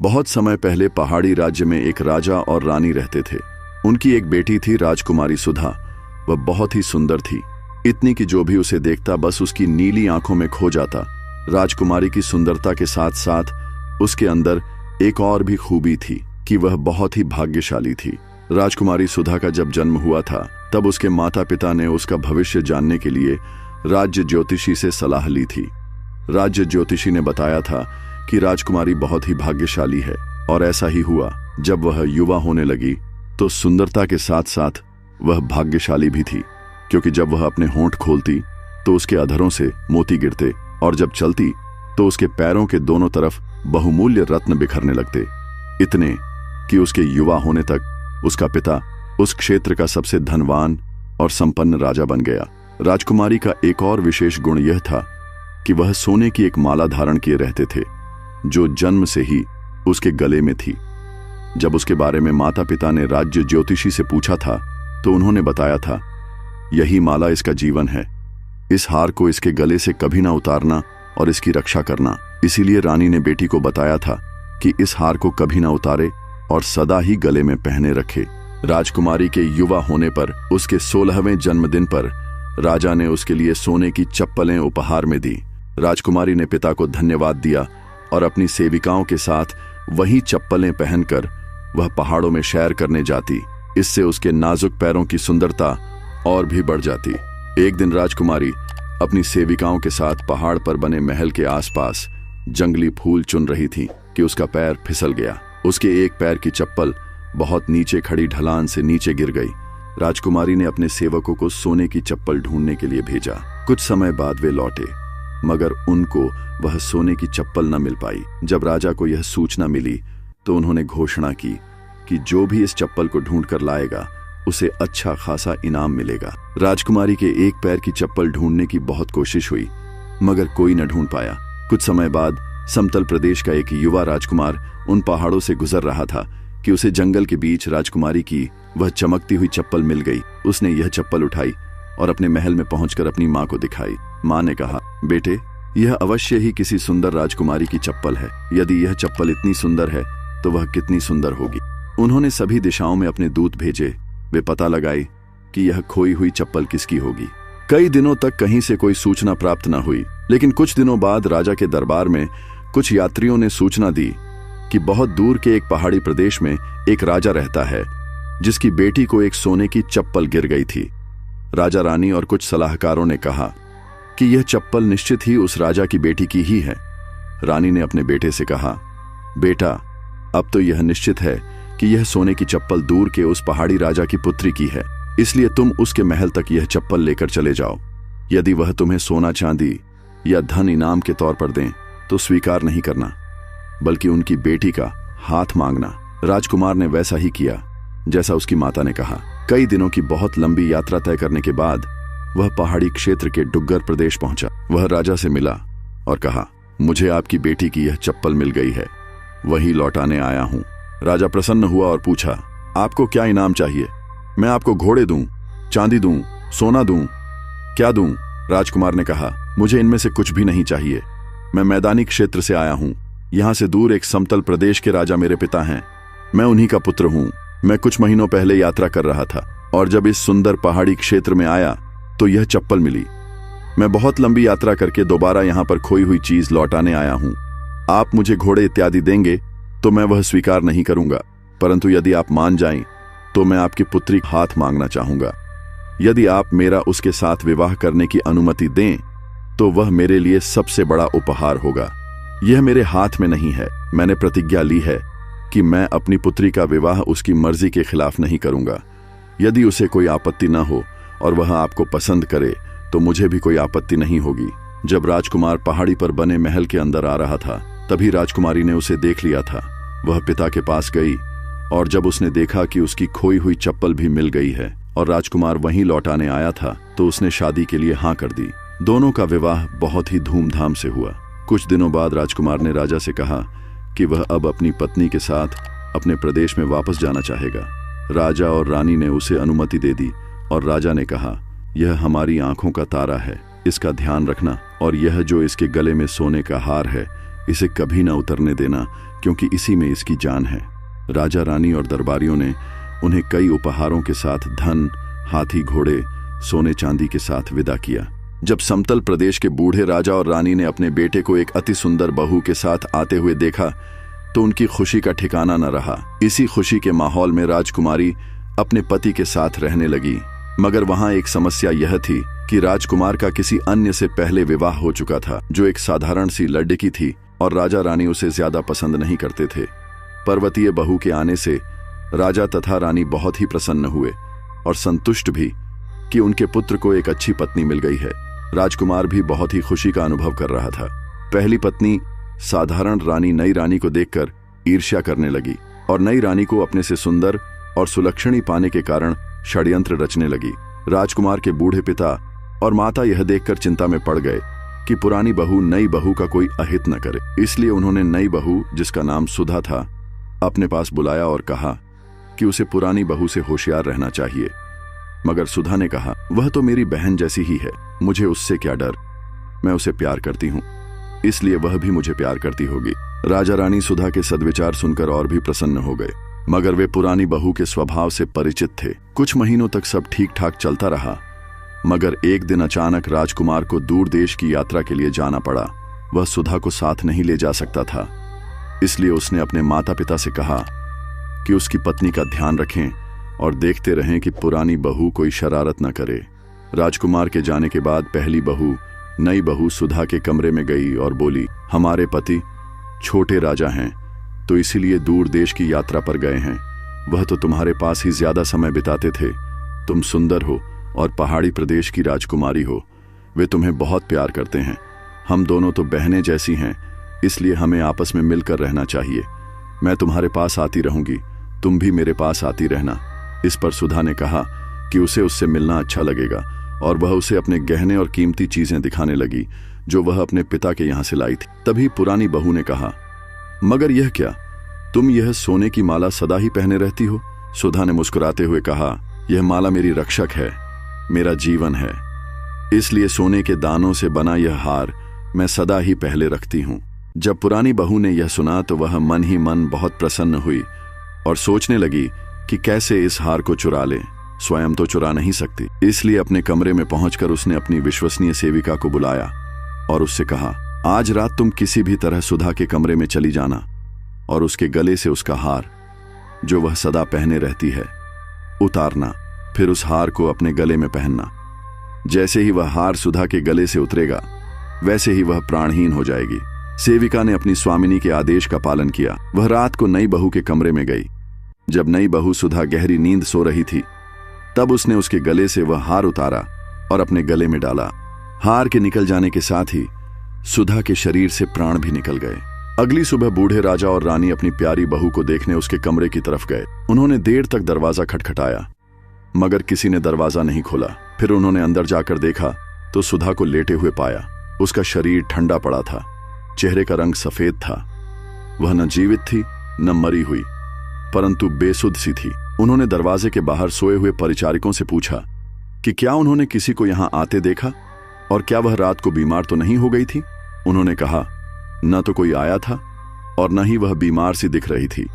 बहुत समय पहले पहाड़ी राज्य में एक राजा और रानी रहते थे। उनकी एक बेटी थी राजकुमारी सुधा। वह बहुत ही सुंदर थी, इतनी कि जो भी उसे देखता बस उसकी नीली आंखों में खो जाता। राजकुमारी की सुंदरता के साथ साथ उसके अंदर एक और भी खूबी थी कि वह बहुत ही भाग्यशाली थी। राजकुमारी सुधा का जब जन्म हुआ था तब उसके माता पिता ने उसका भविष्य जानने के लिए राज्य ज्योतिषी से सलाह ली थी। राज्य ज्योतिषी ने बताया था कि राजकुमारी बहुत ही भाग्यशाली है, और ऐसा ही हुआ। जब वह युवा होने लगी तो सुंदरता के साथ साथ वह भाग्यशाली भी थी, क्योंकि जब वह अपने होंठ खोलती तो उसके अधरों से मोती गिरते, और जब चलती तो उसके पैरों के दोनों तरफ बहुमूल्य रत्न बिखरने लगते, इतने कि उसके युवा होने तक उसका पिता उस क्षेत्र का सबसे धनवान और संपन्न राजा बन गया। राजकुमारी का एक और विशेष गुण यह था कि वह सोने की एक माला धारण किए रहते थे, जो जन्म से ही उसके गले में थी। जब उसके बारे में माता पिता ने राज्य ज्योतिषी से पूछा था तो उन्होंने बताया था, यही माला इसका जीवन है, इस हार को इसके गले से कभी ना उतारना और इसकी रक्षा करना। इसीलिए रानी ने बेटी को बताया था कि इस हार को कभी ना उतारे और सदा ही गले में पहने रखे। राजकुमारी के युवा होने पर उसके 16वें जन्मदिन पर राजा ने उसके लिए सोने की चप्पलें उपहार में दी। राजकुमारी ने पिता को धन्यवाद दिया और अपनी सेविकाओं के साथ वही चप्पलें पहनकर वह पहाड़ों में सैर करने जाती। इससे उसके नाजुक पैरों की सुंदरता और भी बढ़ जाती। एक दिन राजकुमारी अपनी सेविकाओं के साथ पहाड़ पर बने महल के आसपास जंगली फूल चुन रही थी कि उसका पैर फिसल गया। उसके एक पैर की चप्पल बहुत नीचे खड़ी ढलान से नीचे गिर गई। राजकुमारी ने अपने सेवकों को सोने की चप्पल ढूंढने के लिए भेजा। कुछ समय बाद वे लौटे, मगर उनको वह सोने की चप्पल न मिल पाई। जब राजा को यह सूचना मिली तो उन्होंने घोषणा की कि जो भी इस चप्पल को ढूंढ कर लाएगा उसे अच्छा खासा इनाम मिलेगा। राजकुमारी के एक पैर की चप्पल ढूंढने की बहुत कोशिश हुई, मगर कोई न ढूंढ पाया। कुछ समय बाद समतल प्रदेश का एक युवा राजकुमार उन पहाड़ों से गुजर रहा था कि उसे जंगल के बीच राजकुमारी की वह चमकती हुई चप्पल मिल गई। उसने यह चप्पल उठाई और अपने महल में पहुंचकर अपनी माँ को दिखाई। माँ ने कहा, बेटे, यह अवश्य ही किसी सुंदर राजकुमारी की चप्पल है। यदि यह चप्पल इतनी सुंदर है तो वह कितनी सुंदर होगी। उन्होंने सभी दिशाओं में अपने दूत भेजे। वे पता लगाए कि यह खोई हुई चप्पल किसकी होगी। कई दिनों तक कहीं से कोई सूचना प्राप्त न हुई, लेकिन कुछ दिनों बाद राजा के दरबार में कुछ यात्रियों ने सूचना दी कि बहुत दूर के एक पहाड़ी प्रदेश में एक राजा रहता है जिसकी बेटी को एक सोने की चप्पल गिर गई थी। राजा रानी और कुछ सलाहकारों ने कहा कि यह चप्पल निश्चित ही उस राजा की बेटी की ही है। रानी ने अपने बेटे से कहा, बेटा, अब तो यह निश्चित है कि यह सोने की चप्पल दूर के उस पहाड़ी राजा की पुत्री की है, इसलिए तुम उसके महल तक यह चप्पल लेकर चले जाओ। यदि वह तुम्हें सोना चांदी या धन इनाम के तौर पर दें तो स्वीकार नहीं करना, बल्कि उनकी बेटी का हाथ मांगना। राजकुमार ने वैसा ही किया जैसा उसकी माता ने कहा। कई दिनों की बहुत लंबी यात्रा तय करने के बाद वह पहाड़ी क्षेत्र के डुग्गर प्रदेश पहुंचा। वह राजा से मिला और कहा, मुझे आपकी बेटी की यह चप्पल मिल गई है, वही लौटाने आया हूं। राजा प्रसन्न हुआ और पूछा, आपको क्या इनाम चाहिए? मैं आपको घोड़े दूं, चांदी दूं, सोना दूं, क्या दूं? राजकुमार ने कहा, मुझे इनमें से कुछ भी नहीं चाहिए। मैं मैदानी क्षेत्र से आया हूं। यहां से दूर एक समतल प्रदेश के राजा मेरे पिता हैं। मैं उन्हीं का पुत्र हूं। मैं कुछ महीनों पहले यात्रा कर रहा था और जब इस सुंदर पहाड़ी क्षेत्र में आया तो यह चप्पल मिली। मैं बहुत लंबी यात्रा करके दोबारा यहां पर खोई हुई चीज लौटाने आया हूं। आप मुझे घोड़े इत्यादि देंगे तो मैं वह स्वीकार नहीं करूंगा, परंतु यदि आप मान जाएं तो मैं आपकी पुत्री हाथ मांगना चाहूंगा। यदि आप मेरा उसके साथ विवाह करने की अनुमति दें तो वह मेरे लिए सबसे बड़ा उपहार होगा। यह मेरे हाथ में नहीं है। मैंने प्रतिज्ञा ली है कि मैं अपनी पुत्री का विवाह उसकी मर्जी के खिलाफ नहीं करूंगा। यदि उसे कोई आपत्ति न हो और वह आपको पसंद करे तो मुझे भी कोई आपत्ति नहीं होगी। जब राजकुमार पहाड़ी पर बने महल के अंदर आ रहा था तभी राजकुमारी ने उसे देख लिया था। वह पिता के पास गई और जब उसने देखा कि उसकी खोई हुई चप्पल भी मिल गई है और राजकुमार वहीं लौटाने आया था तो उसने शादी के लिए हाँ कर दी। दोनों का विवाह बहुत ही धूमधाम से हुआ। कुछ दिनों बाद राजकुमार ने राजा से कहा कि वह अब अपनी पत्नी के साथ अपने प्रदेश में वापस जाना चाहेगा। राजा और रानी ने उसे अनुमति दे दी और राजा ने कहा, यह हमारी आंखों का तारा है, इसका ध्यान रखना, और यह जो इसके गले में सोने का हार है इसे कभी न उतरने देना, क्योंकि इसी में इसकी जान है। राजा रानी और दरबारियों ने उन्हें कई उपहारों के साथ धन, हाथी, घोड़े, सोने चांदी के साथ विदा किया। जब समतल प्रदेश के बूढ़े राजा और रानी ने अपने बेटे को एक अति सुंदर बहू के साथ आते हुए देखा तो उनकी खुशी का ठिकाना न रहा। इसी खुशी के माहौल में राजकुमारी अपने पति के साथ रहने लगी, मगर वहां एक समस्या यह थी कि राजकुमार का किसी अन्य से पहले विवाह हो चुका था, जो एक साधारण सी लड़की थी और राजा रानी उसे ज्यादा पसंद नहीं करते थे। पर्वतीय बहू के आने से राजा तथा रानी बहुत ही प्रसन्न हुए और संतुष्ट भी कि उनके पुत्र को एक अच्छी पत्नी मिल गई है। राजकुमार भी बहुत ही खुशी का अनुभव कर रहा था। पहली पत्नी साधारण रानी नई रानी को देखकर ईर्ष्या करने लगी और नई रानी को अपने से सुंदर और सुलक्षणी पाने के कारण षड्यंत्र रचने लगी। राजकुमार के बूढ़े पिता और माता यह देखकर चिंता में पड़ गए कि पुरानी बहू नई बहू का कोई अहित न करे। इसलिए उन्होंने नई बहू, जिसका नाम सुधा था, अपने पास बुलाया और कहा कि उसे पुरानी बहू से होशियार रहना चाहिए। मगर सुधा ने कहा, वह तो मेरी बहन जैसी ही है, मुझे उससे क्या डर, मैं उसे प्यार करती हूँ, इसलिए वह भी मुझे प्यार करती होगी। राजा रानी सुधा के सद्विचार सुनकर और भी प्रसन्न हो गए, मगर वे पुरानी बहू के स्वभाव से परिचित थे। कुछ महीनों तक सब ठीक ठाक चलता रहा, मगर एक दिन अचानक राजकुमार को दूर देश की यात्रा के लिए जाना पड़ा। वह सुधा को साथ नहीं ले जा सकता था, इसलिए उसने अपने माता पिता से कहा कि उसकी पत्नी का ध्यान रखें और देखते रहें कि पुरानी बहू कोई शरारत न करे। राजकुमार के जाने के बाद पहली बहू नई बहू सुधा के कमरे में गई और बोली, हमारे पति छोटे राजा हैं, तो इसीलिए दूर देश की यात्रा पर गए हैं। वह तो तुम्हारे पास ही ज्यादा समय बिताते थे। तुम सुंदर हो और पहाड़ी प्रदेश की राजकुमारी हो, वे तुम्हें बहुत प्यार करते हैं। हम दोनों तो बहनें जैसी हैं, इसलिए हमें आपस में मिलकर रहना चाहिए। मैं तुम्हारे पास आती रहूंगी, तुम भी मेरे पास आती रहना। इस पर सुधा ने कहा कि उसे उससे मिलना अच्छा लगेगा और वह उसे अपने गहने और कीमती चीजें दिखाने लगी जो वह अपने पिता के यहाँ से लाई थी। तभी पुरानी बहू ने कहा, मगर यह क्या, तुम यह सोने की माला सदा ही पहने रहती हो? सुधा ने मुस्कुराते हुए कहा, यह माला मेरी रक्षक है, मेरा जीवन है, इसलिए सोने के दानों से बना यह हार मैं सदा ही पहले रखती हूँ। जब पुरानी बहू ने यह सुना तो वह मन ही मन बहुत प्रसन्न हुई और सोचने लगी कि कैसे इस हार को चुरा ले। स्वयं तो चुरा नहीं सकती, इसलिए अपने कमरे में पहुंचकर उसने अपनी विश्वसनीय सेविका को बुलाया और उससे कहा, आज रात तुम किसी भी तरह सुधा के कमरे में चली जाना और उसके गले से उसका हार, जो वह सदा पहने रहती है, उतारना, फिर उस हार को अपने गले में पहनना। जैसे ही वह हार सुधा के गले से उतरेगा, वैसे ही वह प्राणहीन हो जाएगी। सेविका ने अपनी स्वामिनी के आदेश का पालन किया। वह रात को नई बहू के कमरे में गई। जब नई बहू सुधा गहरी नींद सो रही थी, तब उसने उसके गले से वह हार उतारा और अपने गले में डाला। हार के निकल जाने के साथ ही सुधा के शरीर से प्राण भी निकल गए। अगली सुबह बूढ़े राजा और रानी अपनी प्यारी बहू को देखने उसके कमरे की तरफ गए। उन्होंने देर तक दरवाजा खटखटाया, मगर किसी ने दरवाजा नहीं खोला। फिर उन्होंने अंदर जाकर देखा तो सुधा को लेटे हुए पाया। उसका शरीर ठंडा पड़ा था, चेहरे का रंग सफेद था। वह न जीवित थी न मरी हुई, परंतु बेसुध सी थी। उन्होंने दरवाजे के बाहर सोए हुए परिचारिकों से पूछा कि क्या उन्होंने किसी को यहां आते देखा और क्या वह रात को बीमार तो नहीं हो गई थी। उन्होंने कहा, न तो कोई आया था और न ही वह बीमार सी दिख रही थी।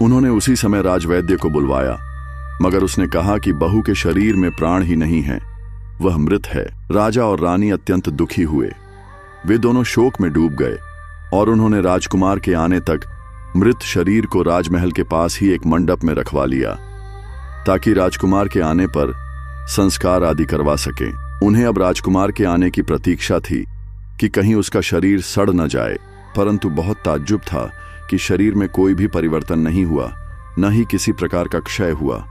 उन्होंने उसी समय राजवैद्य को बुलवाया, मगर उसने कहा कि बहू के शरीर में प्राण ही नहीं है, वह मृत है। राजा और रानी अत्यंत दुखी हुए। वे दोनों शोक में डूब गए और उन्होंने राजकुमार के आने तक मृत शरीर को राजमहल के पास ही एक मंडप में रखवा लिया, ताकि राजकुमार के आने पर संस्कार आदि करवा सके। उन्हें अब राजकुमार के आने की प्रतीक्षा थी कि कहीं उसका शरीर सड़ न जाए, परंतु बहुत ताज्जुब था कि शरीर में कोई भी परिवर्तन नहीं हुआ, न ही किसी प्रकार का क्षय हुआ।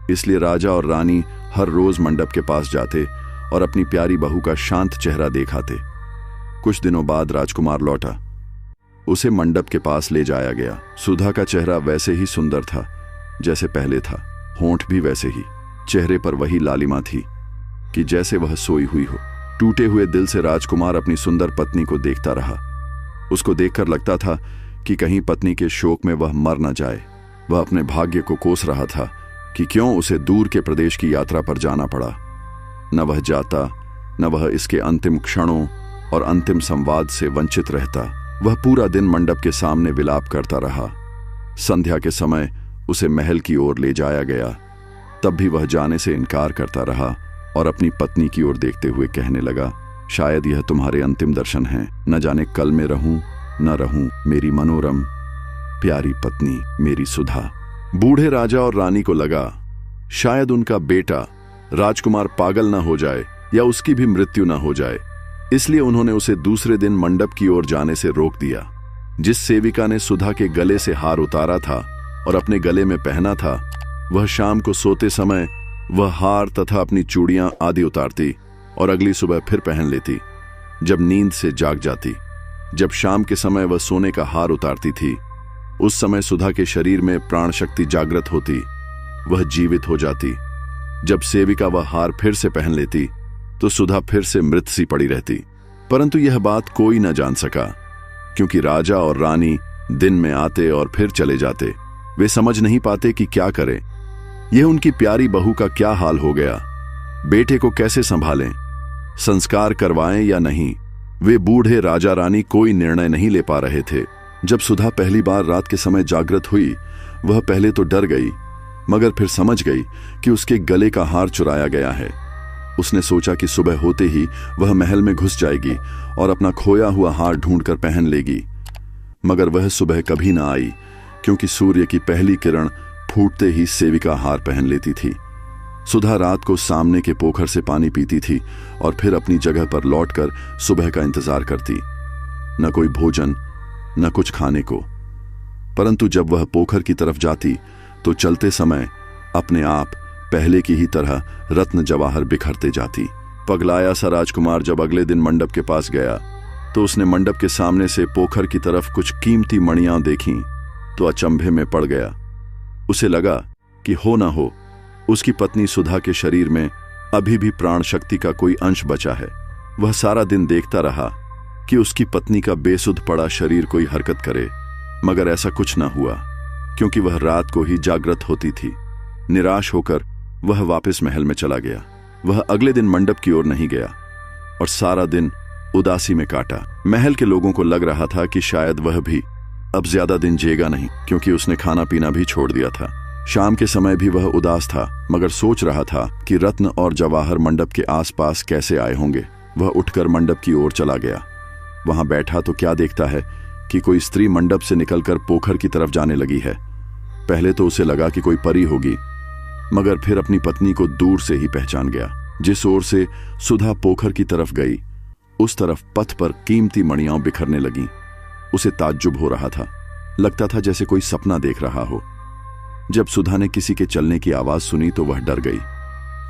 इसलिए राजा और रानी हर रोज मंडप के पास जाते और अपनी प्यारी बहू का शांत चेहरा देखाते। कुछ दिनों बाद राजकुमार लौटा। उसे मंडप के पास ले जाया गया। सुधा का चेहरा वैसे ही सुंदर था जैसे पहले था, होंठ भी वैसे ही, चेहरे पर वही लालिमा थी कि जैसे वह सोई हुई हो। टूटे हुए दिल से राजकुमार अपनी सुंदर पत्नी को देखता रहा। उसको देखकर लगता था कि कहीं पत्नी के शोक में वह मर न जाए। वह अपने भाग्य को कोस रहा था कि क्यों उसे दूर के प्रदेश की यात्रा पर जाना पड़ा। न वह जाता, न वह इसके अंतिम क्षणों और अंतिम संवाद से वंचित रहता। वह पूरा दिन मंडप के सामने विलाप करता रहा। संध्या के समय उसे महल की ओर ले जाया गया, तब भी वह जाने से इनकार करता रहा और अपनी पत्नी की ओर देखते हुए कहने लगा, शायद यह तुम्हारे अंतिम दर्शन हैं। न जाने कल मैं रहूं न रहूं, मेरी मनोरम प्यारी पत्नी, मेरी सुधा। बूढ़े राजा और रानी को लगा शायद उनका बेटा राजकुमार पागल न हो जाए या उसकी भी मृत्यु न हो जाए, इसलिए उन्होंने उसे दूसरे दिन मंडप की ओर जाने से रोक दिया। जिस सेविका ने सुधा के गले से हार उतारा था और अपने गले में पहना था, वह शाम को सोते समय वह हार तथा अपनी चूड़ियां आदि उतारती और अगली सुबह फिर पहन लेती जब नींद से जाग जाती। जब शाम के समय वह सोने का हार उतारती थी, उस समय सुधा के शरीर में प्राण शक्ति जागृत होती, वह जीवित हो जाती। जब सेविका वह हार फिर से पहन लेती तो सुधा फिर से मृत सी पड़ी रहती। परंतु यह बात कोई न जान सका, क्योंकि राजा और रानी दिन में आते और फिर चले जाते। वे समझ नहीं पाते कि क्या करें। यह उनकी प्यारी बहू का क्या हाल हो गया, बेटे को कैसे संभालें, संस्कार करवाएं या नहीं। वे बूढ़े राजा रानी कोई निर्णय नहीं ले पा रहे थे। जब सुधा पहली बार रात के समय जागृत हुई, वह पहले तो डर गई, मगर फिर समझ गई कि उसके गले का हार चुराया गया है। उसने सोचा कि सुबह होते ही वह महल में घुस जाएगी और अपना खोया हुआ हार ढूंढकर पहन लेगी। मगर वह सुबह कभी ना आई, क्योंकि सूर्य की पहली किरण फूटते ही सेविका हार पहन लेती थी। सुधा रात को सामने के पोखर से पानी पीती थी और फिर अपनी जगह पर लौटकर सुबह का इंतजार करती। न कोई भोजन, न कुछ खाने को। परंतु जब वह पोखर की तरफ जाती तो चलते समय अपने आप पहले की ही तरह रत्न जवाहर बिखरते जाती। पगलाया सा राजकुमार जब अगले दिन मंडप के पास गया तो उसने मंडप के सामने से पोखर की तरफ कुछ कीमती मणियां देखीं तो अचंभे में पड़ गया। उसे लगा कि हो ना हो उसकी पत्नी सुधा के शरीर में अभी भी प्राण शक्ति का कोई अंश बचा है। वह सारा दिन देखता रहा कि उसकी पत्नी का बेसुध पड़ा शरीर कोई हरकत करे, मगर ऐसा कुछ ना हुआ, क्योंकि वह रात को ही जागृत होती थी। निराश होकर वह वापस महल में चला गया। वह अगले दिन मंडप की ओर नहीं गया और सारा दिन उदासी में काटा। महल के लोगों को लग रहा था कि शायद वह भी अब ज्यादा दिन जिएगा नहीं, क्योंकि उसने खाना पीना भी छोड़ दिया था। शाम के समय भी वह उदास था, मगर सोच रहा था कि रत्न और जवाहर मंडप के आसपास कैसे आए होंगे। वह उठकर मंडप की ओर चला गया। वहां बैठा तो क्या देखता है कि कोई स्त्री मंडप से निकलकर पोखर की तरफ जाने लगी है। पहले तो उसे लगा कि कोई परी होगी, मगर फिर अपनी पत्नी को दूर से ही पहचान गया। जिस ओर से सुधा पोखर की तरफ गई, उस तरफ पथ पर कीमती मणियां बिखरने लगीं। उसे ताज्जुब हो रहा था, लगता था जैसे कोई सपना देख रहा हो। जब सुधा ने किसी के चलने की आवाज सुनी तो वह डर गई।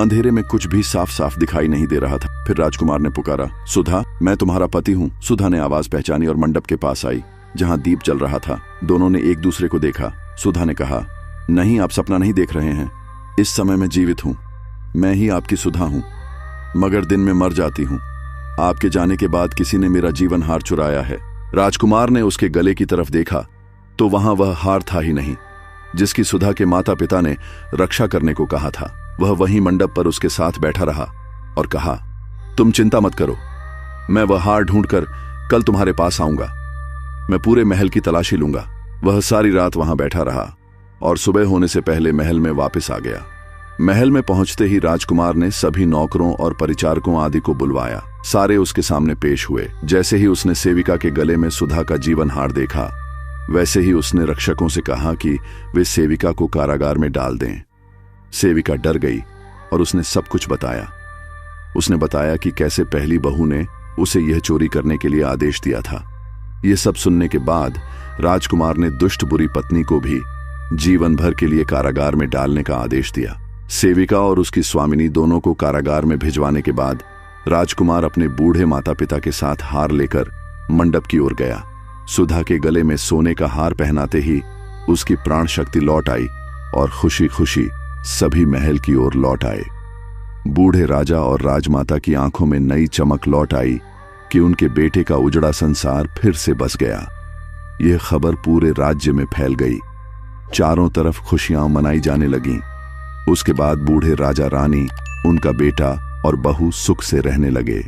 अंधेरे में कुछ भी साफ साफ दिखाई नहीं दे रहा था। फिर राजकुमार ने पुकारा, सुधा, मैं तुम्हारा पति हूं। सुधा ने आवाज पहचानी और मंडप के पास आई, जहां दीप जल रहा था। दोनों ने एक दूसरे को देखा। सुधा ने कहा, नहीं, आप सपना नहीं देख रहे हैं। इस समय मैं जीवित हूं, मैं ही आपकी सुधा हूं, मगर दिन में मर जाती हूं। आपके जाने के बाद किसी ने मेरा जीवन हार चुराया है। राजकुमार ने उसके गले की तरफ देखा तो वहां वह हार था ही नहीं, जिसकी सुधा के माता पिता ने रक्षा करने को कहा था। वह वहीं मंडप पर उसके साथ बैठा रहा और कहा, तुम चिंता मत करो, मैं वह हार ढूंढकर कल तुम्हारे पास आऊंगा। मैं पूरे महल की तलाशी लूंगा। वह सारी रात वहां बैठा रहा और सुबह होने से पहले महल में वापस आ गया। महल में पहुंचते ही राजकुमार ने सभी नौकरों और परिचारकों आदि को बुलवाया। सारे उसके सामने पेश हुए। जैसे ही उसने सेविका के गले में सुधा का जीवन हार देखा, वैसे ही उसने रक्षकों से कहा कि वे सेविका को कारागार में डाल दें। सेविका डर गई और उसने सब कुछ बताया। उसने बताया कि कैसे पहली बहू ने उसे यह चोरी करने के लिए आदेश दिया था। यह सब सुनने के बाद राजकुमार ने दुष्ट बुरी पत्नी को भी जीवन भर के लिए कारागार में डालने का आदेश दिया। सेविका और उसकी स्वामिनी दोनों को कारागार में भिजवाने के बाद राजकुमार अपने बूढ़े माता पिता के साथ हार लेकर मंडप की ओर गया। सुधा के गले में सोने का हार पहनाते ही उसकी प्राण शक्ति लौट आई और खुशी खुशी सभी महल की ओर लौट आए। बूढ़े राजा और राजमाता की आंखों में नई चमक लौट आई कि उनके बेटे का उजड़ा संसार फिर से बस गया। यह खबर पूरे राज्य में फैल गई। चारों तरफ खुशियां मनाई जाने लगीं। उसके बाद बूढ़े राजा रानी, उनका बेटा और बहू सुख से रहने लगे।